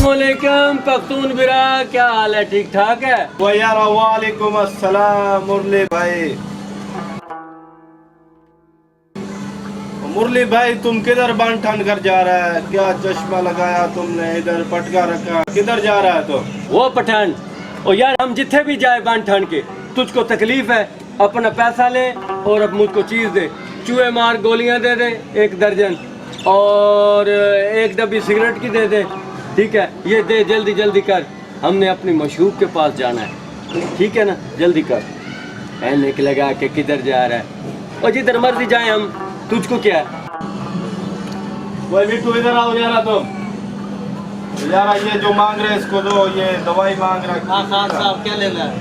अस्सलामुअलैकुम पख्तून बिरा, क्या हाल है? ठीक ठाक है? वालेकुम अस्सलाम मुरली भाई। मुरली भाई तुम किधर बन ठन कर जा रहा है? क्या चश्मा लगाया तुमने, इधर पटका रखा, किधर जा रहा है तुम? वो पठान, ओ यार हम जिथे भी जाए बन ठन के, तुझको तकलीफ है, अपना पैसा ले और अब मुझको चीज दे। चूहे मार गोलियां दे दे 1 दर्जन और 1 डब्बी सिगरेट की दे दे, ठीक है? ये दे, जल्दी जल्दी कर, हमने अपनी मशहूक के पास जाना है, ठीक है ना? जल्दी कर। ऐनक लगा के किधर जा रहा है? और जिधर मर्जी जाए हम, तुझको क्या है? वही मिट्टू इधर आओ यारा तुम। यारा ये जो मांग रहे इसको दो, ये दवाई मांग रहा है। हाँ खान साहब क्या लेना है?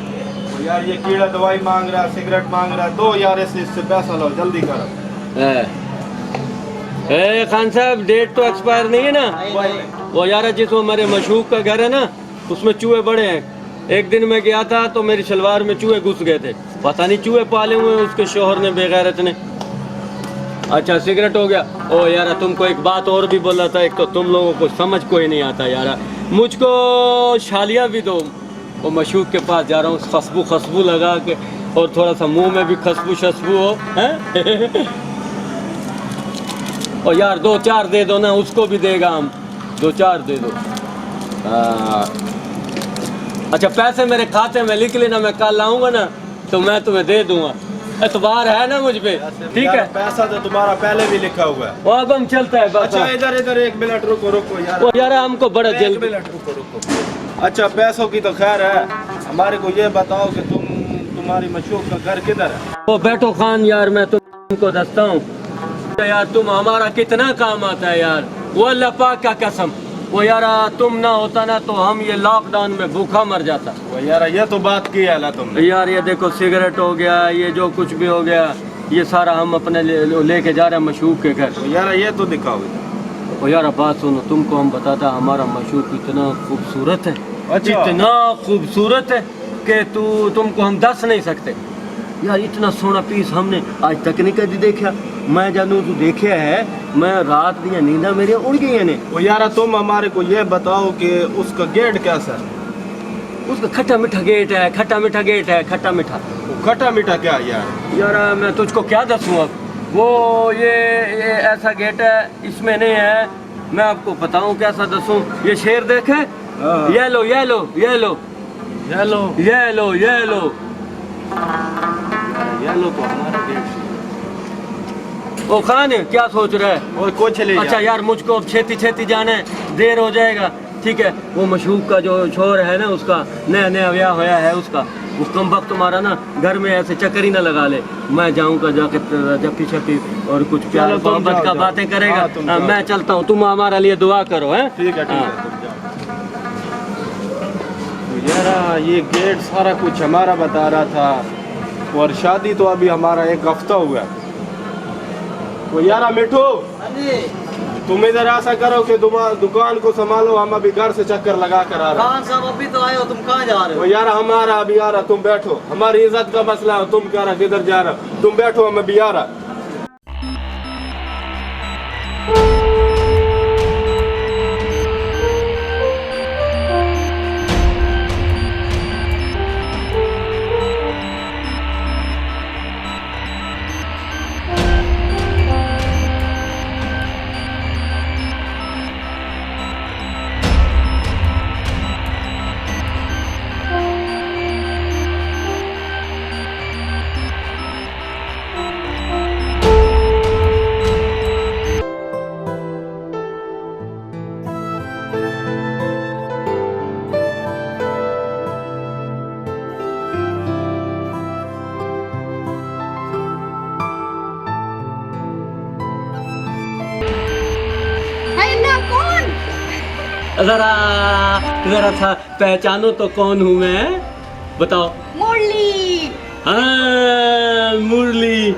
यार ये कीड़ा दवाई मांग रहा है, सिगरेट मांग रहा है, दो यार इससे पैसा लो, जल्दी करो। खान साहब डेट तो एक्सपायर नहीं है ना? वो यार जिस हमारे मशहूक का घर है ना, उसमें चूहे बड़े हैं। एक दिन मैं गया था तो मेरी शलवार में चूहे घुस गए थे, पता नहीं चूहे पाले हुए उसके शोहर ने, बेगैरत ने। अच्छा सिगरेट हो गया। ओ यार तुमको एक बात और भी बोला था, एक तो तुम लोगों को समझ कोई नहीं आता यार। मुझको शालियाँ भी दो, वो मशहूक के पास जा रहा हूँ, खुशबू खुशबू लगा के, और थोड़ा सा मुंह में भी खुशबू शशबू हो हैं। और यार 2-4 दे दो ना, उसको भी देगा हम, 2-4 दे दो। अच्छा पैसे मेरे खाते में लिख लेना, मैं कल आऊँगा ना तो मैं तुम्हें दे दूंगा, एतबार है ना मुझ पे? ठीक है, पैसा तो तुम्हारा पहले भी लिखा हुआ है। वो अब हम चलता है बस। अच्छा इधर इधर 1 मिनट रुको रुको यार। वो यार हमको बड़ा 1 जल्दी। मिनट रुको रुको। अच्छा पैसों की तो खैर है, हमारे को ये बताओ कि तुम्हारी मशहूक का घर किधर है? वो बैठो खान, यार मैं तुमको दसता हूँ यार, तुम हमारा कितना काम आता है यार, वो अल्लाह पाक का कसम। वो यार तुम ना होता ना तो हम ये लॉकडाउन में भूखा मर जाता। वो यार ये तो बात की है ना तुमने। यार ये देखो सिगरेट हो गया, ये जो कुछ भी हो गया, ये सारा हम अपने लेके जा रहे हैं मशहूक के घर। यार ये तो दिखाओ। और यार बात सुनो, तुमको हम बताता, हमारा मशहूक इतना खूबसूरत है, अच्छा। इतना खूबसूरत है कि तुमको हम दस नहीं सकते यार। इतना सोना पीस हमने आज तक नहीं कभी देखा। मैं जानू तू देखे है, मैं रात दिया नींदा मेरी उड़ गई ने। वो यार तुम हमारे को ये बताओ कि उसका गेट कैसा है? उसका खट्टा मीठा गेट है, खट्टा मीठा गेट है, खट्टा मीठा। वो खट्टा मीठा क्या यार? यार मैं तुझको क्या दसूँ अब, वो ये ऐसा गेट है, इसमें नहीं है, मैं आपको बताऊँ कैसा दसूँ। ये शेर देखे, ये लो ये लो ये लो ये लो ये लो ये लो ये लो तो हमारा गेट। ओ खान क्या सोच रहा है? और कुछ ले अच्छा यार मुझको अब छेती छेती जाना है, देर हो जाएगा, ठीक है? वो मशहूक का जो शोर है ना, उसका नया नया ब्याह होया है उसका, वो कम वक्त तुम्हारा ना घर में ऐसे चक्कर ही ना लगा ले। मैं जाऊंगा जाके जप्पी छप्पी और कुछ प्यार मोहब्बत का बातें करेगा। हाँ, मैं चलता हूँ, तुम हमारे लिए दुआ करो है। ठीक है ठीक है। यार ये गेट सारा कुछ हमारा बता रहा था, और शादी तो अभी हमारा 1 हफ्ता हुआ। वो यारा मिठू तुम इधर ऐसा करो कि दुकान को संभालो, हम अभी घर से चक्कर लगा कर आ रहे हैं। खान साहब अभी तो आए हो, तुम कहाँ जा रहे वो हो? यार हमारा अभी आ रहा, तुम बैठो, हमारी इज्जत का मसला है, तुम कह रहा किधर जा रहा, तुम बैठो, हम अभी आ रहा। जरा जरा था पहचानो तो कौन हूँ मैं, बताओ। मुरली। हाँ मुरली,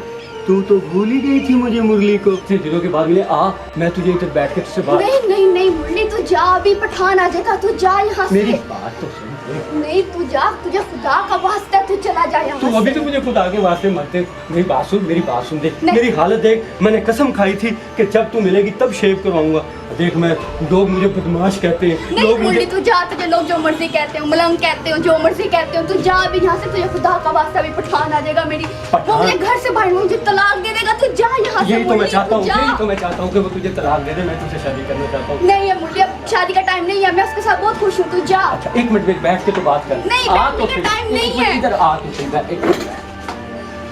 तू तो भूल ही गई थी मुझे मुरली को। इतने दिनों के बाद मिले, आ मैं तुझे इधर बैठ के तुझसे बात। नहीं नहीं नहीं मुरली, तू जा, अभी पठान आ जाएगा, तू जा यहाँ से। मेरी बात तो सुन। नहीं तू जा, तुझे खुदा का वास्ता तू चला जा यहाँ तू से। अभी तो मुझे खुदा के वास्ते मत दे, मेरी बात सुन, मेरी बात सुन, देख नहीं। मेरी हालत देख, मैंने कसम खाई थी कि जब तू मिलेगी तब शेव करवाऊंगा, देख मैं, लोग मुझे बदमाश कहते हैं, नहीं लोग मुरली मुझे तू जा, तुझे लोग जो मर्जी कहते हो, मलंग कहते हो, जो मर्जी कहते हो, तू जा अभी यहाँ से। तुझे खुदा का वास्ता भी पठान आ जाएगा मेरी, वो मुझे घर से बाहर मुझे तलाक दे देगा। तू जा यहाँ से। यही तो मैं मुरली, चाहता तू हूँ, जा। यही तो मैं चाहता हूँ कि वो तुझे तलाक दे दे, मैं तुझसे शादी करना चाहता हूँ। नहीं है मुरली, अब शादी का टाइम नहीं है, मैं उसके साथ बहुत खुश हूँ। तू जा। अच्छा एक मिनट बैठ के तो बात कर। नहीं, आ बैठने तो का फिर, टाइम नहीं एक मिनट है। इधर आ तो फिर, एक मिनट बैठ।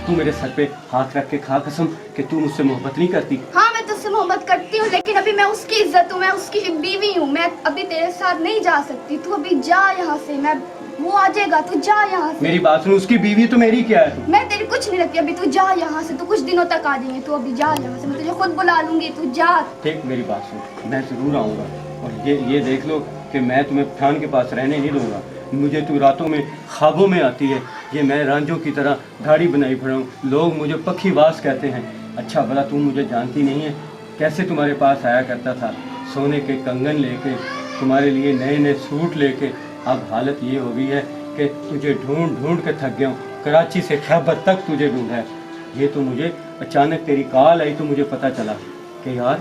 तू मेरे सर पे हाथ रख के खा कसम कि तू मुझसे मोहब्बत नहीं करती। हाँ मैं तुझसे मोहब्बत करती हूँ, लेकिन अभी मैं उसकी इज्जत हूँ, मैं उसकी बीवी हूँ, मैं अभी तेरे साथ नहीं जा सकती। तू अभी जा यहाँ से, मैं वो आ जाएगा। तू जा यहाँ से। मेरी बात सुन, उसकी बीवी तो मेरी क्या है? मैं तेरी कुछ नहीं लगती। अभी तू जा यहाँ से, तू कुछ दिनों तक आ जाएंगे। तू अभी जा यहाँ से, मैं तुझे खुद बुला लूंगी। तू जा। ठीक, मेरी बात सुन, मैं जरूर आऊँगा, और ये देख लो कि मैं तुम्हें पठान के पास रहने नहीं दूंगा। मुझे तू रातों में ख्वाबों में आती है, ये मैं रांझों की तरह दाढ़ी बनाई पड़ा हूँ, लोग मुझे पखीबाज कहते हैं। अच्छा भला तू मुझे जानती नहीं है, कैसे तुम्हारे पास आया करता था सोने के कंगन लेके, तुम्हारे लिए नए नए सूट लेके। अब हालत ये हो गई है कि तुझे ढूंढ ढूंढ के थक गया हूँ, कराची से खैबर तक तुझे ढूंढा है। ये तो मुझे अचानक तेरी कॉल आई तो मुझे पता चला कि यार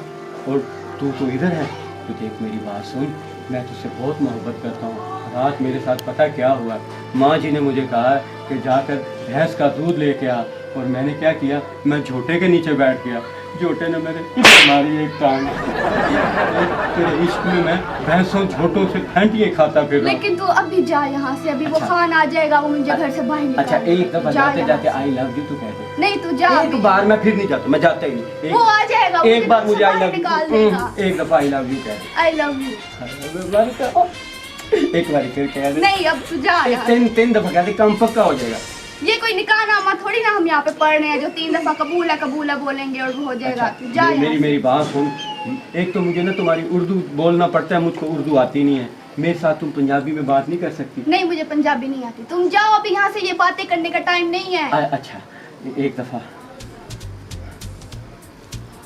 और तू तो इधर है। तो देख मेरी बात सुन, मैं तुझसे बहुत मोहब्बत करता हूँ। रात मेरे साथ पता क्या हुआ, माँ जी ने मुझे कहा कि जाकर भैंस का दूध लेके आ, और मैंने क्या किया, मैं झोटे के नीचे बैठ गया, झोटे ने मेरे मारी एक टांग। तेरे इश्क में मैं भैंसों झोटों से फेंटिए खाता फिर रहा हूँ। लेकिन तू अभी जा यहाँ से, अभी वो खान आ जाएगा, वो मुझे घर से बाहर निकाल। अच्छा एक दफा जा जाते यहाँ जाते से। आई लव यू तो कह दे। नहीं तू जा एक अभी। बार मैं फिर नहीं जाता, मैं जाता ही नहीं। वो आ जाएगा, एक बार मुझे आई लव निकाल देगा। यू, एक दफा आई लव यू कह दे। I love you. एक बार फिर कह दे। नहीं अब तू जा यहाँ से। तीन दफा कह दे, काम पक्का हो जाएगा। ये कोई निकाह नामा थोड़ी ना हम यहाँ पे पढ़ रहे हैं जो 3 दफा कबूल है बोलेंगे और वो हो जाएगा। अच्छा, तू जा यहाँ मेरी से। मेरी बात सुन, एक तो मुझे ना तुम्हारी उर्दू बोलना पड़ता है, मुझको उर्दू आती नहीं है। मेरे साथ तुम पंजाबी में बात नहीं कर सकती? नहीं मुझे पंजाबी नहीं आती। तुम जाओ अभी यहाँ से, ये बातें करने का टाइम नहीं है। अच्छा एक दफा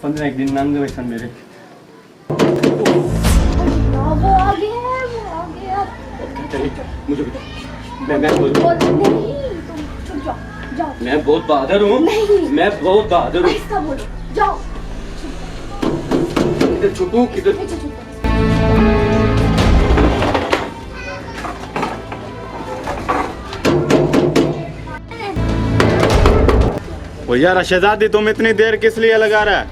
15 दिन नंग हुए सन मेरे। वो आ गया है, वो आ गया। चलिए मुझे मैं बोल नहीं तुम चुप जाओ, जाओ। मैं बहुत बहादुर हूँ, नहीं। मैं बहुत बहादुर हूँ। ऐसा बोलो, जाओ। किधर छुपू किधर? नीचे छुपो। वो यार शहजादी, तुम इतनी देर किस लिए लगा रहा है?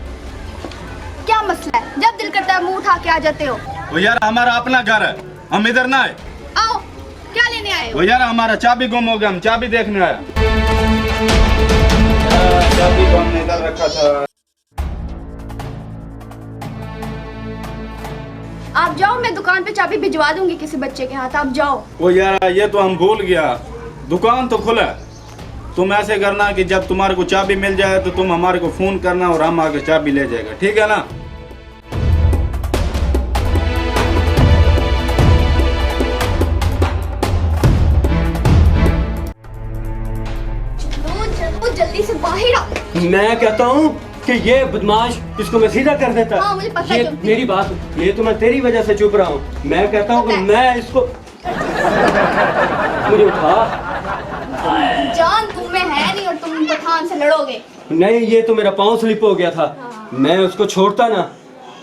क्या मसला है? जब दिल करता है मुंह उठा के आ जाते हो। वो यार हमारा अपना घर है, हम इधर ना आए। आओ, क्या लेने आए हो? वो यार हमारा चाबी गुम हो गया, हम चाबी देखने आया। चाबी को हमने इधर रखा था। आप जाओ, मैं दुकान पे चाबी भिजवा दूंगी किसी बच्चे के हाथ। आप जाओ। वो यार ये तो हम भूल गया, दुकान तो खुला है। तुम ऐसे करना कि जब तुम्हारे को चाबी मिल जाए तो तुम हमारे को फोन करना और हम आके चाबी ले जाएगा, ठीक है ना? चलो जल्दी से बाहर आओ। मैं कहता हूँ कि ये बदमाश इसको मैं सीधा कर देता। हाँ, मुझे पता है ये क्यों। मेरी बात, ये तो मैं तेरी वजह से चुप रहा हूँ। मैं कहता हूँ कि पता मैं इसको मुझे उठा। जान तुम्हें है नहीं और तुम पठान से लड़ोगे। नहीं, ये तो मेरा पाँव स्लिप हो गया था, मैं उसको छोड़ता ना।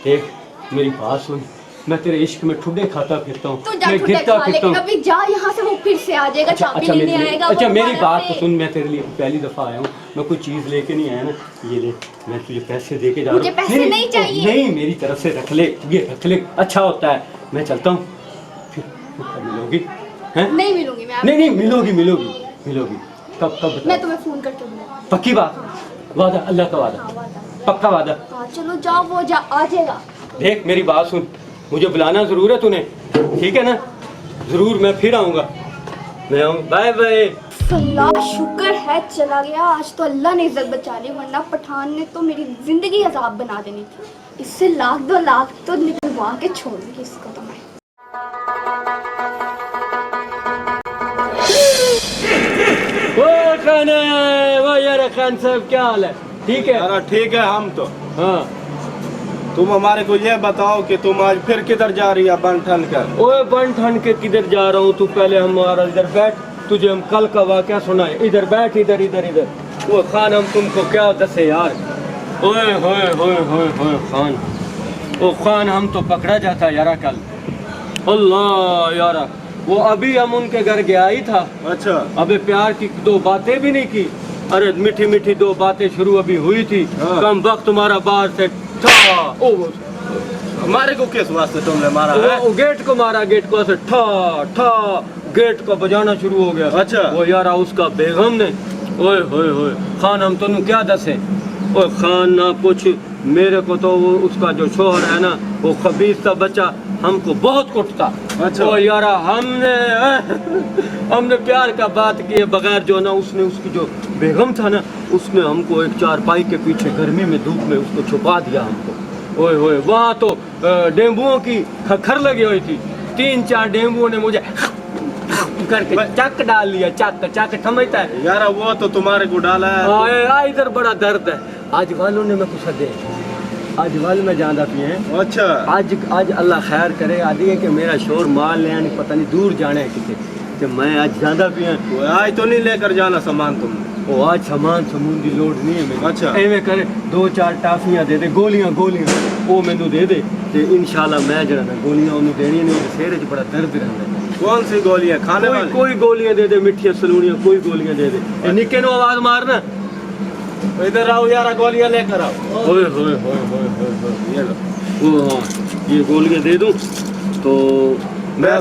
देख मेरी बात सुन, मैं तेरे इश्क में ठुड्डे खाता फिरता हूँ, तू जा मैं ठुड्डे गिरता खा, फिरता लेकिन हूँ। अभी जा यहाँ से, वो फिर से आ जाएगा। चाबी लेने आएगा वो अच्छा मेरी दोबारा बात से। तो सुन, मैं तेरे लिए पहली दफा आया हूँ, मैं कोई चीज लेके नहीं आया ना। ये ले, मैं तुझे पैसे दे के जा रहा हूँ। मुझे पैसे नहीं चाहिए। नहीं, मेरी तरफ से रख ले, ये रख ले, अच्छा होता है। मैं चलता हूँ, फिर कब मिलोगी? हैं? नहीं मिलूंगी मैं। नहीं नहीं, मिलोगी मिलोगी मिलोगी। कब कब बता? मैं तुम्हें फोन करके बुलाऊंगी। पक्की बात? वादा, अल्लाह का वादा, हाँ, वादा। पक्का वादा। हाँ चलो जाओ, वो जा आ जाएगा। देख मेरी बात सुन, मुझे बुलाना जरूर है तूने, ठीक है ना? जरूर मैं फिर आऊँगा, मैं आऊँ। Bye bye. अल्लाह शुक्र है चला गया। आज तो अल्लाह ने इज्जत बचा ली, वरना पठान ने तो मेरी जिंदगी अजाब बना देनी थी। इससे 1-2 लाख तो निकलवा के छोड़ दूंगी इसको तो मैं। वो खान है, वो यार खान साहब, क्या हाल है? ठीक है? यार ठीक है, हम तो। हाँ। तुम हमारे को ये बताओ कि तुम आज फिर किधर जा रही है बन ठन कर? ओए बन ठन के किधर जा रहा हूँ? तू पहले हमारा इधर बैठ, तुझे हम कल का वाक़या सुनाए। इधर बैठ, इधर इधर इधर। वो खान हम तुमको क्या दसे यार। ओए होए होए होए होए खान, ओ खान हम तो पकड़ा जाता यारा कल। अल्लाह यारा, वो अभी हम उनके घर गया ही था। अच्छा। अबे प्यार की दो बातें भी नहीं की, अरे मीठी मीठी दो बातें शुरू अभी हुई थी। हाँ। कम वक्त तुम्हारा बाहर से ठा, ओ हमारे को किस वास्ते तुमने मारा है? वो गेट को मारा, गेट को ऐसे ठा ठा, गेट को बजाना शुरू हो गया। अच्छा। वो यारा उसका बेगम ने, ओए होए होए खान हम तुम क्या दसे। ओए खान ना पूछ, मेरे को तो वो उसका जो शोहर है ना, वो खबीस सा बच्चा हमको बहुत कुटता। अच्छा। ओ यारा हमने प्यार का बात किए बगैर जो ना, उसने उसकी जो बेगम था ना, उसने हमको एक चारपाई के पीछे गर्मी में धूप में उसको छुपा दिया हमको। ओए होए वहाँ तो डेंगुओं की खखर लगी हुई थी। 3-4 डेंगुओं ने मुझे करके चक डाल लिया, चक चक समझता है यार वो तो तुम्हारे को डाला है। इधर बड़ा दर्द है। आज वालों ने मैं कुछ दे, आज वाल में ज्यादा पिए हैं। अच्छा। आज अल्लाह खैर करे, आदि है कि मेरा शोर माल ले आने पता नहीं दूर जाने है किसे, तो मैं आज ज्यादा पिए। आज तो नहीं लेकर जाना सामान तुम? वो आज सामान समून की लोड नहीं है मेरी। अच्छा। एवं करे 2-4 टाफियां दे दे, गोलियां वो मैनू दे दे, ते इंशाल्लाह मैं जरा ना गोलियां उन्हें देनी नहीं, सिर च बड़ा दर्द रहता है। कौन सी गोलियां खाने वाली? कोई गोलियां दे दे, मिठियां सलूनियां, कोई गोलियां दे दे। निक्के नो आवाज मारना, इधर आओ यार, गोलियां लेकर आओ। ओए होए होए होए होए, ये लो। वो हाँ, ये गोलियां दे दूं तो मैं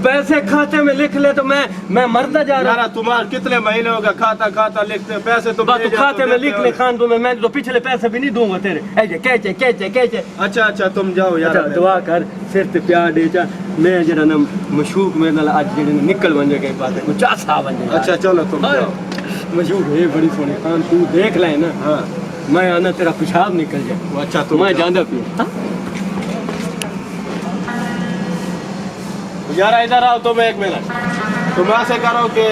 पैसे खाते में लिख ले तो मैं मरता जा रहा। यार तुम्हारा कितने महीने होगा खाता खाता लिखते पैसे तुम तो खाते में लिख ले खान, दूं मैं तो पिछले पैसे भी नहीं दूंगा तेरे। ऐसे कैचे। अच्छा तुम जाओ यार। अच्छा दुआ कर, सिर ते प्यार दे चा, मैं जरा ना मशूक में नाल आज जेड़े निकल बन जाए बात है कुछ आसा बन जाए। अच्छा चलो तुम जाओ। मशूक है बड़ी सोनी खान, तू देख ले ना। हाँ। मैं आना तेरा पेशाब निकल जाए। अच्छा तुम मैं ज्यादा पिया। यार इधर आओ तुम एक मिनट। तुम ऐसे करो कि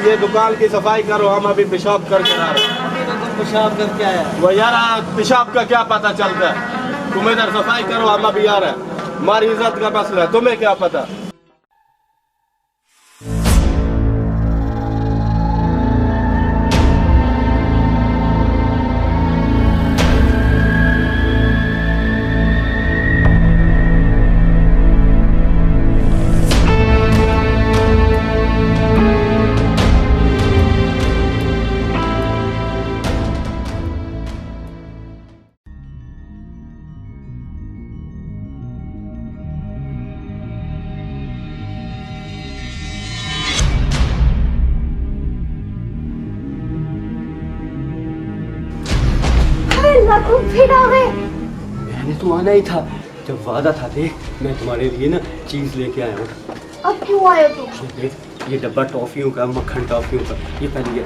ये दुकान की सफाई करो, हम अभी पेशाब करके आ रहे हैं। अभी तो तुम पेशाब करके आया। वो यार पेशाब का क्या पता चलता है? तुम इधर सफाई करो, हम अभी आ रहे हैं। हमारी इज्जत का मसला है, तुम्हें क्या पता? तुम फिर आ गए। मैंने तो आना ही था, जब वादा था। देख मैं तुम्हारे लिए ना चीज लेके आया हूँ। अब क्यों आए तुम? ये देख, ये डब्बा टॉफियों का, मक्खन टॉफियों का, ये पहले ये।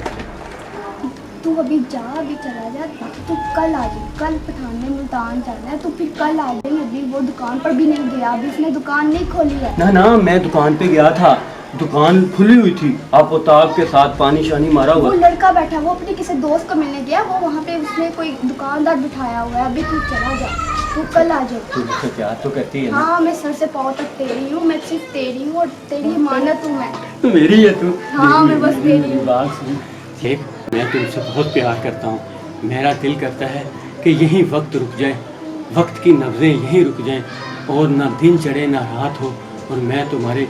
तू अभी जा, अभी चला जा, तू कल आ जा। कल पठान में मुल्तान जाना है, तो फिर कल आ जाए। अभी वो दुकान पर भी नहीं गया, अभी उसने दुकान नहीं खोली है। ना मैं दुकान पे गया था, दुकान खुली हुई थी। आप ताब के साथ पानी शानी मारा वो हुआ। लड़का बैठा, वो अपने किसी दोस्त को मिलने गया, वो वहाँ पे उसने कोई दुकानदार बिठाया हुआ है। अभी तू चला जा, तू कल आ जा। तू मुझसे प्यार तो करती है ना? हाँ मैं सर से पाँव तक तेरी हूँ, मैं सिर्फ तेरी हूँ और तेरी मानत हूँ मैं। तू मेरी है तू। हाँ, मैं बस तेरी हूँ। बात सुन, देख मैं तुमसे बहुत प्यार करता हूँ। मेरा दिल करता है कि यही वक्त रुक जाए, वक्त की नब्ज़ें यहीं रुक जाएं, और ना दिन चढ़े ना रात हो, और मैं तुम्हारे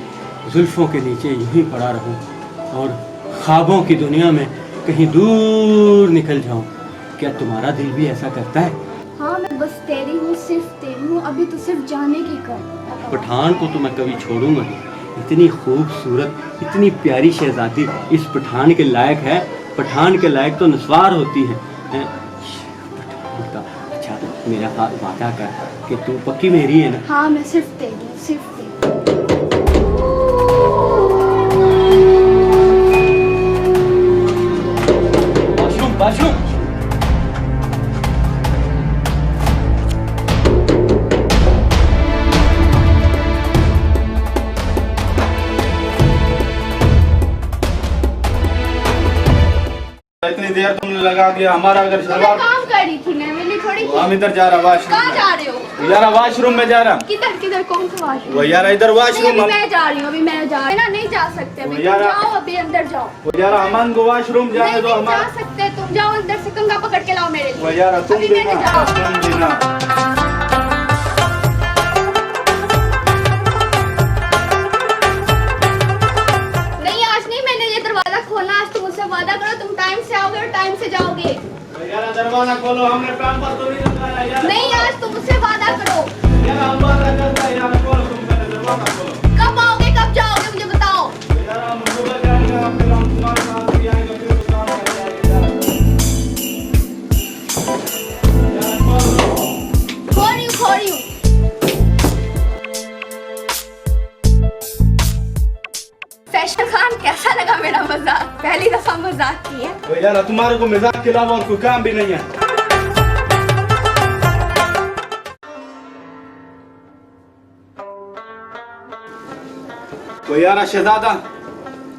जुल्फ़ों के नीचे यूं ही पड़ा रहूं, और ख्वाबों की दुनिया में कहीं दूर निकल जाऊं। क्या तुम्हारा दिल भी ऐसा करता है? हाँ मैं बस तेरी हूँ, सिर्फ तेरी हूँ। अभी तो सिर्फ जाने की कर। पठान को तो मैं कभी छोड़ूंगा नहीं। इतनी खूबसूरत, इतनी प्यारी शहजादी इस पठान के लायक है। पठान के लायक तो नस्वार होती है। पठान का अच्छा, मेरा वादा कर कि तू पक्की मेरी है ना? हाँ मैं सिर्फ तेरी हूँ, सिर्फ तेरी। बाशुम इतनी देर तुमने लगा दिया हमारा। अगर मैं शलवार काम कर रही थी, मैं मेरी थोड़ी। हम इधर जा रहा वाशरूम कहाँ जा रहे हो? यार वाशरूम में जा रहा। किधर किधर, कौन सा वाशरूम? वो यार इधर वाशरूम। अभी मैं जा रही हूँ, अभी मैं जा रही हूँ ना, नहीं जा सकते अभी। यार- तुम जाओ अभी अंदर जाओ। वो यार अमन को वाशरूम जाने नहीं दो जा हमारा। सकते, तुम जाओ अंदर से, कंगा पकड़ के लाओ मेरे वो लिए। यार तुम अभी भी मैंने ना, जाओ। तुम भी ना। दरवाजा खोलो, हमने पैम्पर तो नहीं लगाया यार। नहीं, आज तुम मुझसे वादा करो। यार हम वादा करते हैं यार, खोलो तुम पहले दरवाजा खोलो। कब आओगे, कब जाओगे, मुझे बताओ। यार हम सुबह जाएंगे, फिर हम तुम्हारे साथ भी आएंगे, फिर दुकान पर जाएंगे यार। यार खोलो। खो रही हूँ। फैशन खान, कैसा लगा मेरा मजाक? पहली दफा मजाक की है। तो यार तुम्हारे को मजाक के अलावा और कोई काम भी नहीं है। तो यार शहजादा,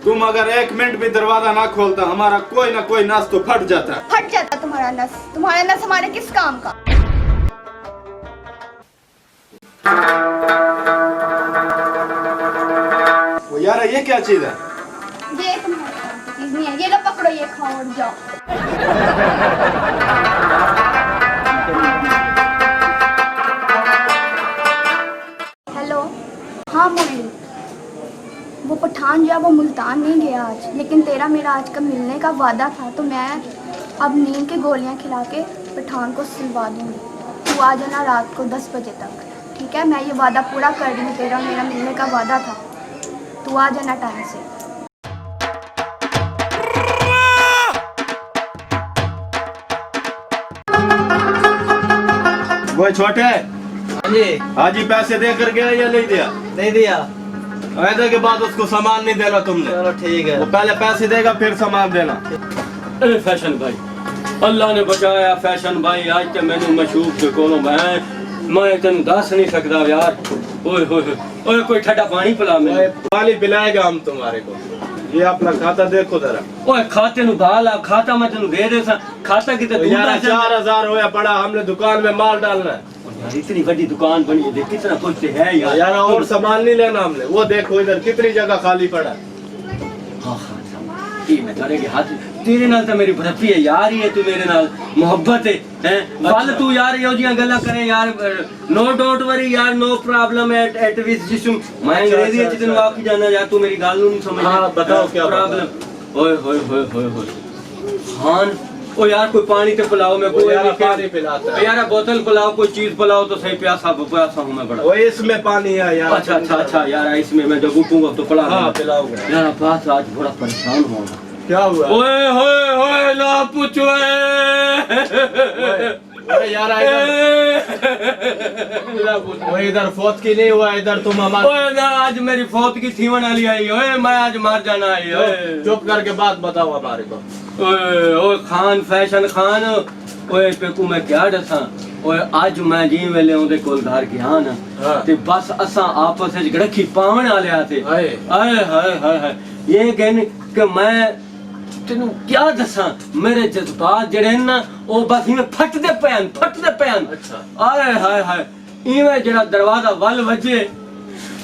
तुम अगर 1 मिनट भी दरवाजा ना खोलता, हमारा कोई ना कोई नस तो फट जाता। फट जाता तुम्हारा नस। तुम्हारा नस हमारे किस काम का? वो यार ये क्या चीज है? ये तुम्हारे काम की चीज नहीं है। ये लो पकड़ो, ये खाओ और जाओ। हेलो, हाँ मुरली, वो पठान जो है वो मुल्तान नहीं गया आज, लेकिन तेरा मेरा आज का मिलने का वादा था, तो मैं अब नींद की गोलियां खिला के पठान को सिलवा दूंगी। तू आ जाना रात को 10 बजे तक, ठीक है? मैं ये वादा पूरा कर रही हूँ, तेरा मेरा मिलने का वादा था। तू आ जाना टाइम से। वो छोटे, हाँ जी, आज ही पैसे दे कर गया या नहीं दिया? नहीं दिया। ऐसे के बाद उसको सामान नहीं देना तुमने। चलो ठीक है। वो पहले पैसे देगा फिर सामान देना। ए फैशन भाई, अल्लाह ने बचाया फैशन भाई। आज तो मैंने मशहूर से कोनो मैं तेन दस नहीं सकता यार। ओए होए ओए, कोई ठंडा पानी पिला मैं। पानी पिलाएगा हम तुम्हारे को। ये अपना खाता देखो जरा। ओए खाते नु बाल आ, खाता मैं तेन दे दे सा। खाता की तो तो यार 4000 होया पड़ा, हमने दुकान में माल डालना है। यार इतनी बड़ी दुकान बनी है, देख कितना कुछ है यार। यार और सामान नहीं लेना हमने। वो देखो इधर कितनी जगह खाली पड़ा है। हाँ हाँ ठीक है, करेंगे हाथ। तेरे नाल तो मेरी बरफी है यार, ये तू मेरे नाल मोहब्बत है हैं? वाल तू यार यो जियां गल्ला करे यार। नो डोंट वरी यार, नो प्रॉब्लम एट विच जिसम। मैं अंग्रेजी च तेन वाकी जाना यार, तू मेरी गल नहीं समझ। हाँ, बताओ क्या प्रॉब्लम। ओए होए होए होए होए खान, ओ यार कोई पानी तो पिलाओ मेरे को। यार पानी पिलाता है। यार बोतल पिलाओ, कोई चीज पिलाओ तो सही। प्यासा प्यासा हूँ मैं बड़ा। वो इसमें पानी है यार। अच्छा अच्छा अच्छा यार, इसमें मैं जब उठूंगा तो पिला। हाँ पिलाऊंगा। यार पास आज बड़ा परेशान हूँ। क्या हुआ? ओए होए होए ना पूछो। अरे यार वो इधर फौत की नहीं हुआ, इधर तुम हमारे। ओए ना आज मेरी फौत की थीवन वाली आई। ओए मैं आज मार जाना आई। ओए चुप करके बात बताओ हमारे को। ओए ओए खान, फैशन खान। ओए पेकू मैं क्या दसा। ओए आज मैं जी वेले ओदे कोल घर गया ना, हाँ। ते बस असा आपस विच गड़खी पावन वाले थे। हाय हाय हाय हाय हाय, ये कहने कि मैं तेनू क्या दसा, मेरे जज्बात जड़े ना वो बस इवें फटदे पैन। अच्छा। हाय हाय हाय, इवें जड़ा दरवाजा वल वजे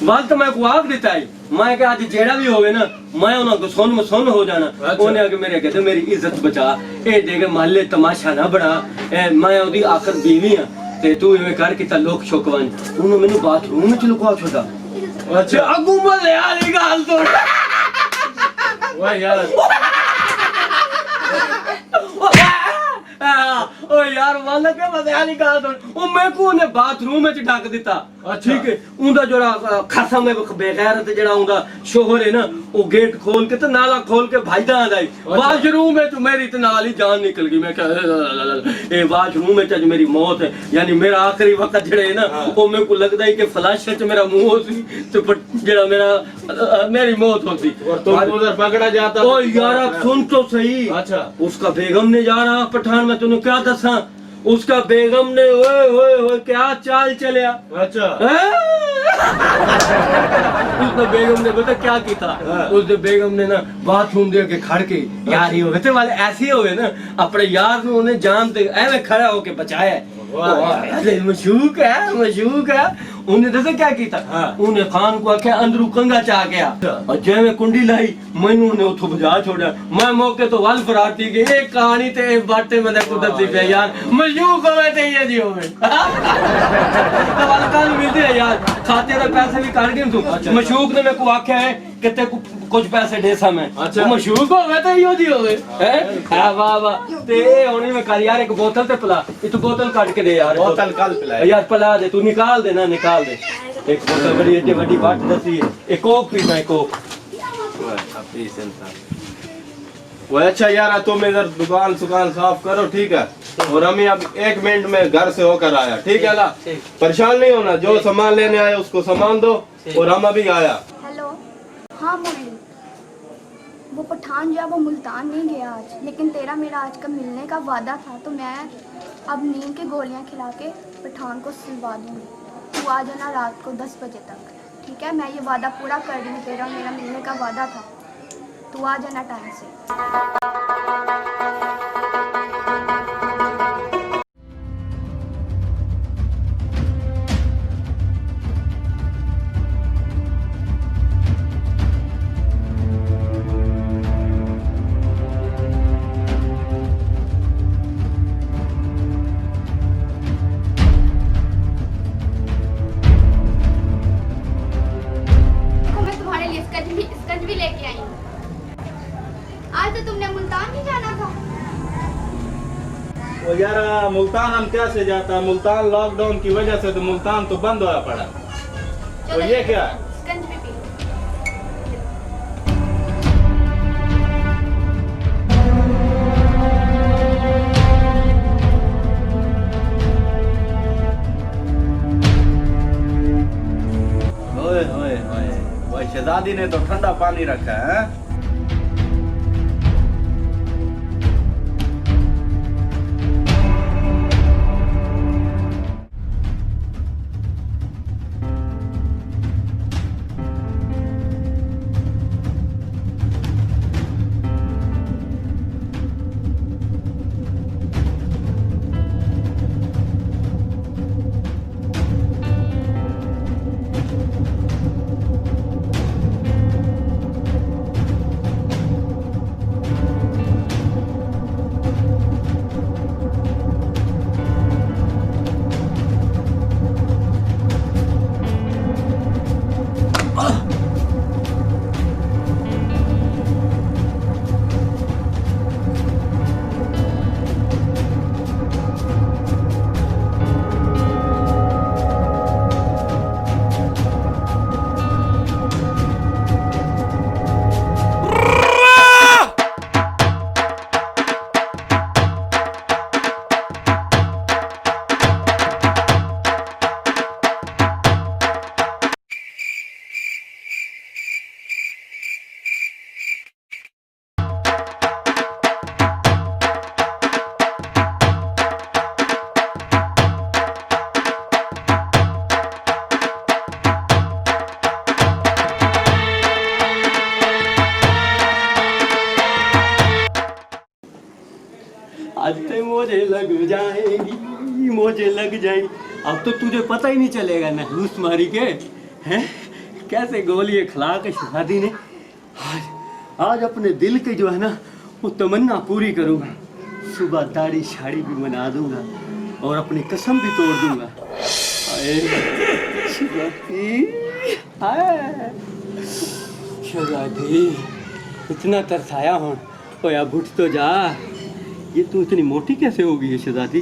वल तो मैं को आख दिता है। मैं क्या आज जेड़ा भी होवे ना, मैं उन्हां को सुन हो जाना। अच्छा। उन्हें आके मेरे कहते मेरी इज्जत बचा, ए देख महल्ले तमाशा ना बड़ा, मैं ओदी आखिर बीवी हां ते तू इवें कर कि ता लोग छुकवन। उन्होंने मैनू बाथरूम में लुका छोड़ा। अच्छा। अगू मले वाली गल तो वो यार ओ यार वाला के मजा नहीं कहा तो ओ मैं को ने बाथरूम में ढक दिता। अच्छा। ठीक है, उनदा जोड़ा खासा में बेगैरत जड़ा उनदा शोहर है ना, वो गेट खोल के तो नाला खोल के भाईदा आंदा है बाथरूम में। तो मेरी तो नाल ही जान निकल गई। मैं क्या ए बाथरूम में आज मेरी मौत है, यानी मेरा आखिरी वक्त जड़े है ना, वो मेरे को लगदा है कि फ्लैश च मेरा मुंह होसी तो जड़ा मेरा मेरी मौत होती। और तुम उधर पकड़ा जाता। ओ यार आप सुन तो सही। अच्छा। उसका बेगम ने जा रहा पठान में, तूने क्या दसा, उसका बेगम ने ओए ओए ओए क्या चाल चलिया। अच्छा। उसने बेगम ने पता क्या की था। हाँ। उसने बेगम ने ना बाथरूम दे के खड़ के यार ही होवे थे वाले ऐसे ही होवे ना, अपने यार ਨੂੰ ਉਹਨੇ जान ते ऐਵੇਂ खड़ा होके बचाया। मशूक है। उन्हें दसा क्या किया। हाँ। उन्हें खान को आख्या अंदरू कंगा चा गया और जेवे कुंडी लाई मैनू ने उठो बजा छोड़ा। मैं मौके तो वल फराती गई। एक कहानी ते बाटे में कुदरती पे यार मशूक होवे ते ये जी होवे। तो वाल कल मिलते हैं यार, खाते का पैसे भी काट गए तू। मशूक ने मेरे को आख्या है कितने कुछ पैसे दे सा मैं अच्छा। वो मशहूर हो गए तो यो जी हो गए हैं हां वाह वाह ते होने में कर यार एक बोतल ते पिला ये तू बोतल काट के दे यार बोतल कल पिलाए यार पिला दे तू निकाल दे ना निकाल दे एक बोतल बड़ी एडी बड़ी बाट दसी है एक कोक पीना है कोक वो अच्छा यार तुम इधर दुकान साफ करो ठीक है और हम अब 1 मिनट में घर से होकर आया ठीक है ना परेशान नहीं होना जो सामान लेने आया उसको सामान दो और हम अभी आया हेलो हाँ मुरली वो पठान जो है वो मुल्तान नहीं गया आज लेकिन तेरा मेरा आज का मिलने का वादा था तो मैं अब नींद की गोलियां खिला के पठान को सिलवा दूंगी तू आ जाना रात को 10 बजे तक ठीक है मैं ये वादा पूरा कर रही हूँ तेरा मेरा मिलने का वादा था तू आ जाना टाइम से स्कंज भी लेके आई हूँ आज तो तुमने मुल्तान नहीं जाना था वो यार मुल्तान हम कैसे जाता मुल्तान लॉकडाउन की वजह से तो मुल्तान तो बंद होया पड़ा तो ये क्या है स्कंज भी पी लो ओए ओए ओए वो शहजादी ने तो ठंडा पानी रखा है आज तो मुझे लग जाएगी मुझे लग जाएगी अब तो तुझे पता ही नहीं चलेगा ना घूस मारी के हैं कैसे गोली खिला के शादी ने आज अपने दिल के जो है ना वो तमन्ना पूरी करूँगा सुबह दाढ़ी शाड़ी भी बना दूंगा और अपनी कसम भी तोड़ दूंगा शहजादी इतना तरसाया हो अब उठ तो जा ये तू इतनी मोटी कैसे हो गई है शहजादी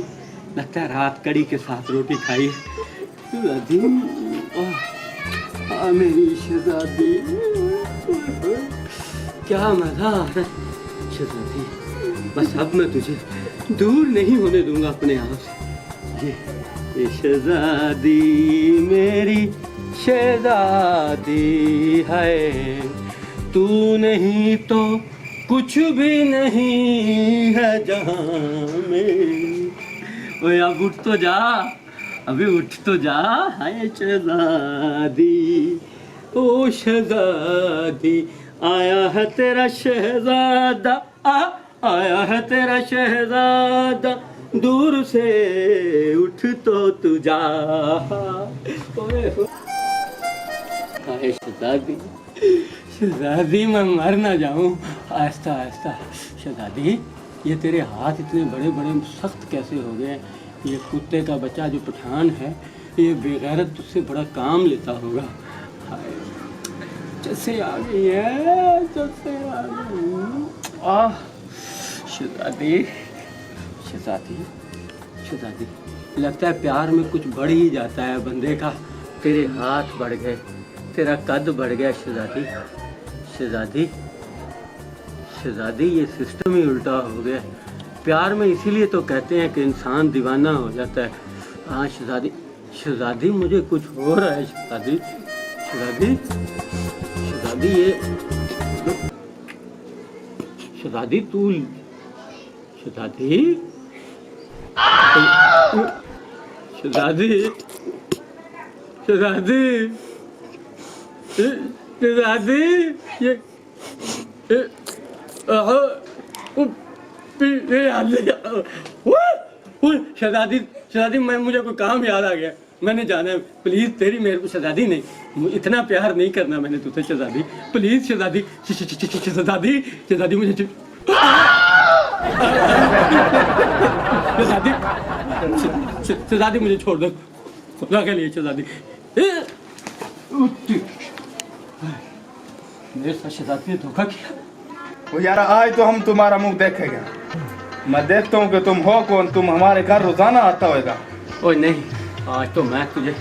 लगता है रात कड़ी के साथ रोटी खाई शहजादी मेरी शहजादी क्या मजा आ रहा है शहजादी बस अब मैं तुझे दूर नहीं होने दूंगा अपने आप से ये शहजादी मेरी शहजादी है तू नहीं तो कुछ भी नहीं है जहाँ में ओए अब उठ तो जा अभी उठ तो जा हाय शहजादी ओ शहजादी आया है तेरा शहजादा आया है तेरा शहजादा दूर से उठ तो तू जा ओए हाय शहजादी शहजादी मैं मर ना जाऊं आहिस्ता आहिस्ता शहजादी ये तेरे हाथ इतने बड़े बड़े सख्त कैसे हो गए ये कुत्ते का बच्चा जो पठान है ये बेगैरत तुझसे बड़ा काम लेता होगा जैसे आ गई है, जैसे आ गई। आह शहजादी, शहजादी, शहजादी, लगता है प्यार में कुछ बढ़ ही जाता है बंदे का। तेरे हाथ बढ़ गए, तेरा कद बढ़ गया शहजादी, शहजादी, शहजादी, ये सिस्टम ही उल्टा हो गया। प्यार में इसीलिए तो कहते हैं कि इंसान दीवाना हो जाता है। हाँ शहजादी, शहजादी, मुझे कुछ हो रहा है शहजादी, शहजादी, शहजादी, ये शहजादी, तू शहजादी, शहजादी, शहजादी, शहजादी, ये शहजादी, शहजादी, मैं मुझे कोई काम याद आ गया, मैंने जाना है। प्लीज तेरी मेरे को शहजादी नहीं, इतना प्यार नहीं करना मैंने तुझसे शहजादी, प्लीज शहजादी, शहजादी, शहजादी, मुझे शहजादी, शहजादी, मुझे छोड़ दो खुदा के लिए शहजादी। मेरे साथ शहजादी ने धोखा किया। वो यार आज तो हम तुम्हारा मुंह देखेंगे। मैं देखता हूँ कि तुम हो कौन, तुम हमारे घर रोजाना आता होगा। ओए नहीं, आज तो मैं तुझे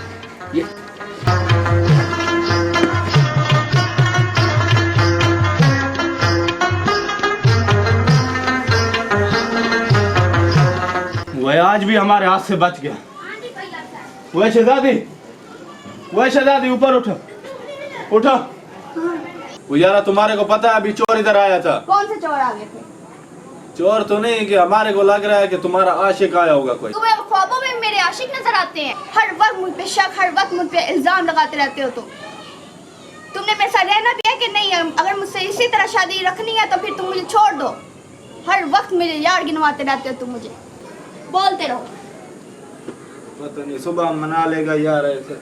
ये वह आज भी हमारे हाथ से बच गया। वह शहजादी, वह शहजादी, ऊपर उठो, उठो। वो यारा तुम्हारे को पता है अभी चोर इधर आया था। कौन से चोर आ गए थे? चोर तो नहीं, कि हमारे को लग रहा है कि तुम्हारा आशिक आया होगा कोई। तुम्हें ख्वाबों में मेरे आशिक नजर आते हैं। हर वक्त मुझ पे शक, हर वक्त मुझ पे इल्जाम लगाते रहते हो तुमने मेरे साथ रहना भी है कि नहीं? अगर मुझसे इसी तरह शादी रखनी है तो फिर तुम मुझे छोड़ दो। हर वक्त मुझे यार गिनवाते रहते हो तुम, मुझे बोलते रहो। पता नहीं सुबह मना लेगा यार ऐसे।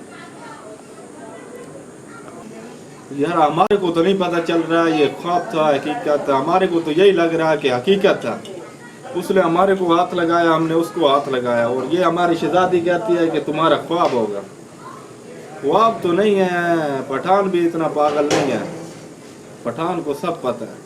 यार हमारे को तो नहीं पता चल रहा है ये ख्वाब था हकीकत था। हमारे को तो यही लग रहा है कि हकीकत था। उसने हमारे को हाथ लगाया, हमने उसको हाथ लगाया, और ये हमारी शहजादी कहती है कि तुम्हारा ख्वाब होगा। ख्वाब तो नहीं है, पठान भी इतना पागल नहीं है, पठान को सब पता है।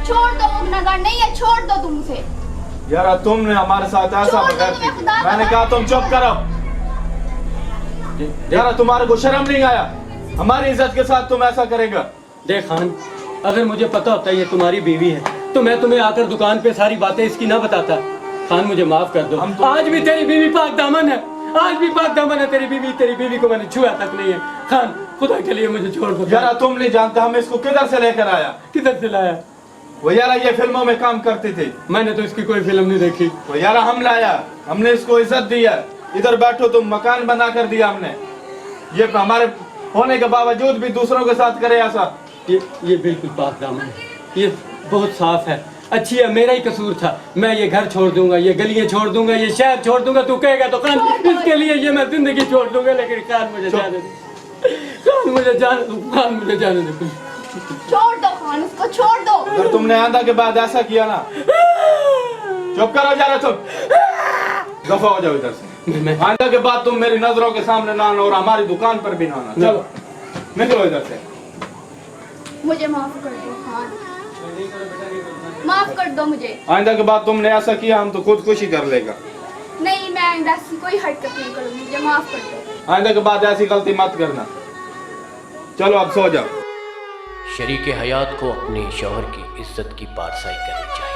छोड़ दो, गुनहगार नहीं है, छोड़ दो तुम उसे। यार तुमने हमारे साथ ऐसा मैंने कहा तुम चुप करो। यार तुम्हारे को शर्म नहीं आया? हमारी इज्जत के साथ तुम ऐसा करेगा? देख खान, अगर मुझे पता होता ये तुम्हारी बीवी है तो मैं तुम्हें आकर दुकान पे सारी बातें इसकी ना बताता। खान मुझे माफ कर दो। आज भी तेरी बीवी पाक दामन है, आज भी पाक दामन है तेरी बीवी को मैंने छुआ तक नहीं है। खान खुदा के लिए मुझे छोड़ दो। यार तुम नहीं जानता हम इसको किधर से लेकर आया, किधर से लाया? वो यार ये फिल्मों में काम करती थी। मैंने तो इसकी कोई फिल्म नहीं देखी। वो यार हम लाया, हमने इसको इज्जत दी है। इधर बैठो तुम, मकान बना कर दिया हमने। ये हमारे होने के बावजूद भी दूसरों के साथ करे ऐसा। ये बिल्कुल पाक दामन है, ये बहुत साफ है, अच्छी है। मेरा ही कसूर था। मैं ये घर छोड़ दूंगा, ये गलियां छोड़ दूंगा, ये शहर छोड़ दूंगा। तू कहेगा तो खान इसके लिए ये मैं जिंदगी छोड़ दूंगा, लेकिन खान मुझे जाने दे, खान मुझे जाने दो, खान मुझे जाने दो। छोड़ दो खान, उसको छोड़ दो। अगर तुमने आंधा के बाद ऐसा किया ना, चुप करो जा रहा तुम, दफा हो जाओ इधर से। आंधा के बाद तुम मेरी नजरों के सामने ना आना और हमारी दुकान पर भी ना आना। चलो निकलो इधर से। मुझे माफ कर दो खान, माफ कर दो मुझे। आइंदा के बाद तुमने ऐसा किया हम तो खुदकुशी कर लेगा। नहीं, मैं आइंदा ऐसी कोई हरकत नहीं करूँगी, मुझे माफ कर दो। आइंदा के बाद ऐसी गलती मत करना। चलो अब सो जाओ। शरीक हयात को अपने शौहर की इज्जत की पारसाई करनी चाहिए।